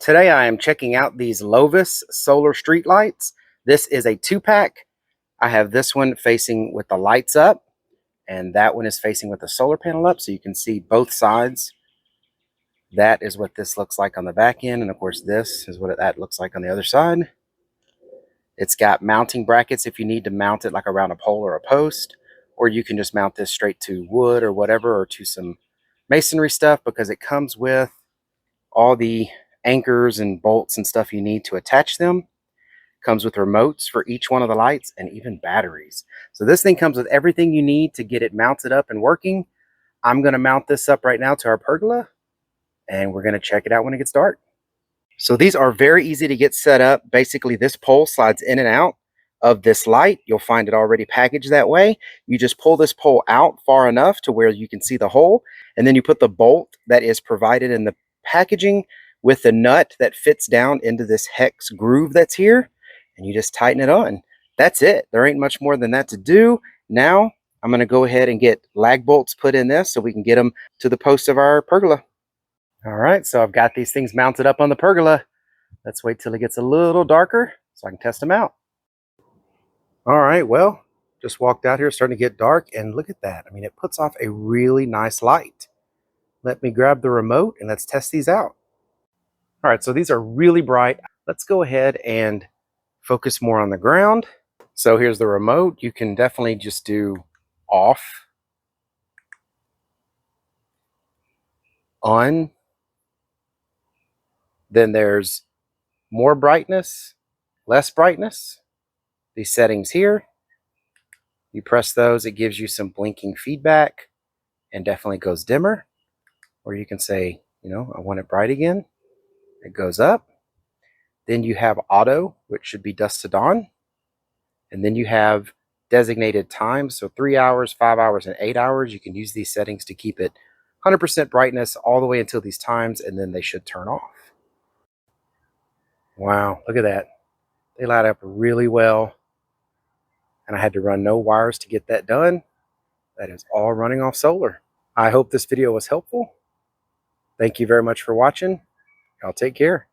today I am checking out these Lovis solar street lights. This is a 2-pack. I have this one facing with the lights up, and that one is facing with the solar panel up, so you can see both sides. That is what this looks like on the back end, and of course this is what that looks like on the other side. It's got mounting brackets if you need to mount it like around a pole or a post, or you can just mount this straight to wood or whatever, or to some masonry stuff, because it comes with all the anchors and bolts and stuff you need to attach them. Comes with remotes for each one of the lights and even batteries. So this thing comes with everything you need to get it mounted up and working. I'm going to mount this up right now to our pergola, and we're going to check it out when it gets dark. So these are very easy to get set up. Basically, this pole slides in and out of this light. You'll find it already packaged that way. You just pull this pole out far enough to where you can see the hole, and then you put the bolt that is provided in the packaging with the nut that fits down into this hex groove that's here, and you just tighten it on. That's it. There ain't much more than that to do. Now I'm going to go ahead and get lag bolts put in this so we can get them to the posts of our pergola. All right, so I've got these things mounted up on the pergola. Let's wait till it gets a little darker so I can test them out. All right, well, just walked out here, starting to get dark, and look at that. I mean, it puts off a really nice light. Let me grab the remote and let's test these out. All right, so these are really bright. Let's go ahead and focus more on the ground. So here's the remote. You can definitely just do off, on. Then there's more brightness, less brightness. These settings here, you press those, it gives you some blinking feedback and definitely goes dimmer. Or you can say, you know, I want it bright again. It goes up. Then you have auto, which should be dusk to dawn. And then you have designated times. So 3 hours, 5 hours, and 8 hours. You can use these settings to keep it 100% brightness all the way until these times, and then they should turn off. Wow, look at that. They light up really well. And I had to run no wires to get that done. That is all running off solar. I hope this video was helpful. Thank you very much for watching. Y'all take care.